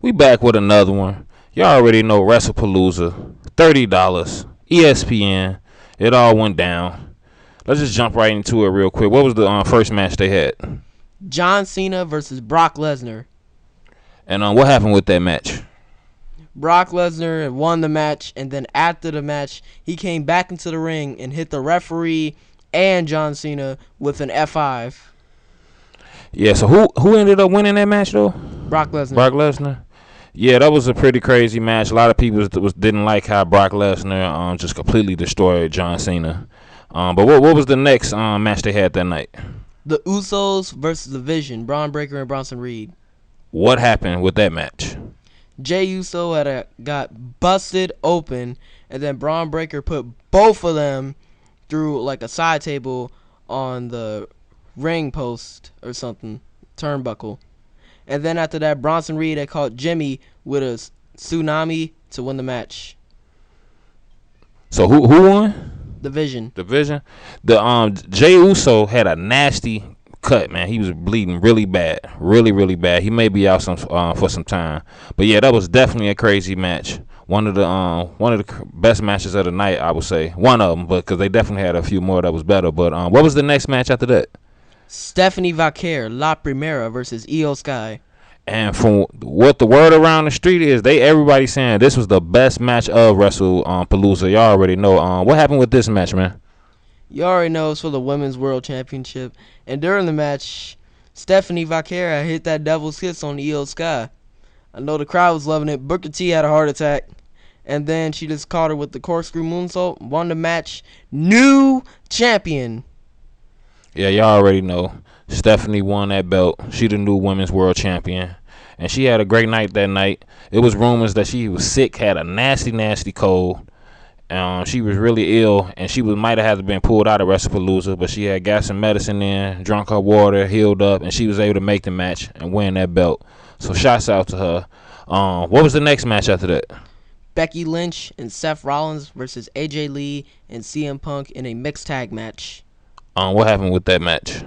We back with another one. Y'all already know Wrestlepalooza. $30. ESPN. It all went down. Let's just jump right into it real quick. What was the first match they had? John Cena versus Brock Lesnar. And what happened with that match? Brock Lesnar won the match, and then after the match, he came back into the ring and hit the referee and John Cena with an F5. Yeah, so who ended up winning that match, though? Brock Lesnar. Brock Lesnar? Yeah, that was a pretty crazy match. A lot of people didn't like how Brock Lesnar just completely destroyed John Cena. But what was the next match they had that night? The Usos versus The Vision, Braun Breaker and Bronson Reed. What happened with that match? Jey Uso got busted open, and then Braun Breaker put both of them through like a side table on the ring post or something, turnbuckle. And then after that, Bronson Reed had caught Jimmy with a tsunami to win the match. So who won? The Vision. The Vision. The Jey Uso had a nasty cut, man. He was bleeding really bad, really bad. He may be out for some time, but yeah, that was definitely a crazy match. One of the best matches of the night, I would say. One of them, but because they definitely had a few more that was better. But what was the next match after that? Stephanie Vaquer, La Primera versus Io Sky. And from what the word around the street is, everybody saying this was the best match of Wrestlepalooza. Y'all already know. What happened with this match, man? You already know it's for the Women's World Championship. And during the match, Stephanie Vaquer hit that devil's kiss on Io Sky. I know the crowd was loving it. Booker T had a heart attack. And then she just caught her with the corkscrew moonsault. Won the match. New champion. Yeah, y'all already know. Stephanie won that belt. She the new Women's World Champion. And she had a great night that night. It was rumors that she was sick, had a nasty cold. She was really ill, and she might have had to been pulled out of Wrestlepalooza, but she had got some medicine in, drunk her water, healed up, and she was able to make the match and win that belt. So shouts out to her. What was the next match after that? Becky Lynch and Seth Rollins versus AJ Lee and CM Punk in a mixed tag match. What happened with that match?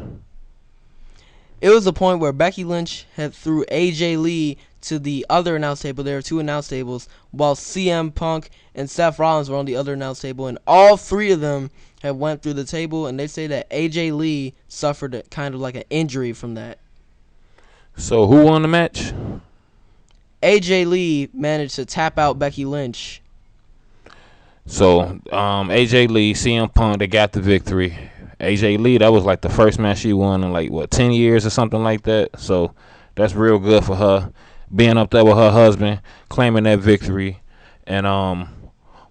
It was a point where Becky Lynch had threw AJ Lee to the other announce table. There were two announce tables, while CM Punk and Seth Rollins were on the other announce table, and all three of them had went through the table, and they say that AJ Lee suffered kind of like an injury from that. So who won the match? AJ Lee managed to tap out Becky Lynch. So AJ Lee, CM Punk, they got the victory. AJ Lee, that was like the first match she won in 10 years or something like that. So that's real good for her, being up there with her husband, claiming that victory. And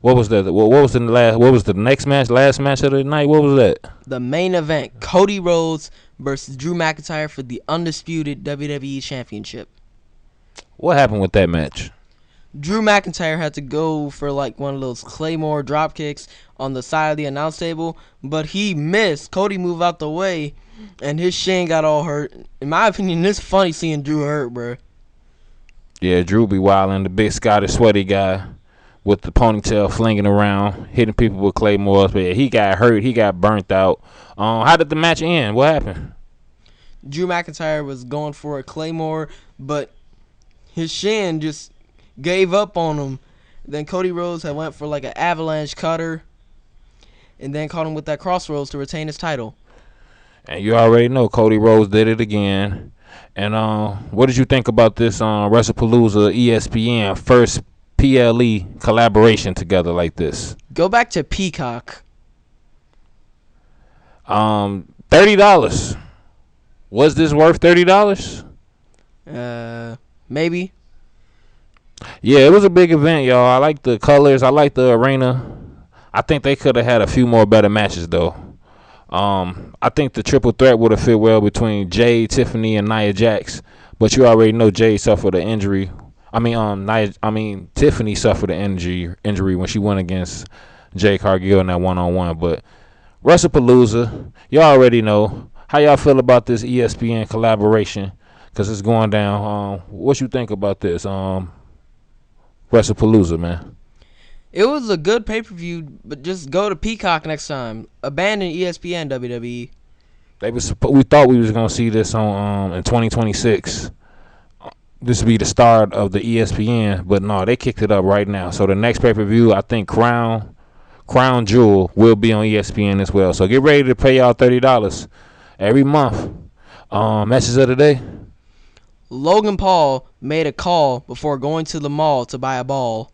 what was the next match? Last match of the night. What was that? The main event: Cody Rhodes versus Drew McIntyre for the undisputed WWE Championship. What happened with that match? Drew McIntyre had to go for one of those Claymore drop kicks on the side of the announce table, but he missed. Cody moved out the way, and his shin got all hurt. In my opinion, it's funny seeing Drew hurt, bro. Yeah, Drew be wildin', the big Scottish sweaty guy with the ponytail flinging around, hitting people with Claymores. But yeah, he got hurt. He got burnt out. How did the match end? What happened? Drew McIntyre was going for a Claymore, but his shin just gave up on him. Then Cody Rhodes had went for an avalanche cutter, and then caught him with that crossroads to retain his title. And you already know Cody Rhodes did it again. And what did you think about this Wrestlepalooza ESPN first PLE collaboration together like this? Go back to Peacock. $30. Was this worth $30? Maybe. Yeah, it was a big event, y'all. I like the colors. I like the arena. I think they could have had a few more better matches, though. I think the triple threat would have fit well between Jay, Tiffany, and Nia Jax. But you already know Jay suffered an injury. Tiffany suffered an injury when she went against Jay Cargill in that one-on-one. But Wrestlepalooza, y'all already know. How y'all feel about this ESPN collaboration? Because it's going down. What you think about this Wrestlepalooza, man? It was a good pay-per-view, but just go to Peacock next time. Abandon ESPN, WWE. We thought we was gonna see this on in 2026. this be the start of the ESPN, but no, they kicked it up right now. So the next pay per view, I think Crown Jewel will be on ESPN as well. So get ready to pay y'all $30 every month. Message of the day. Logan Paul made a call before going to the mall to buy a ball.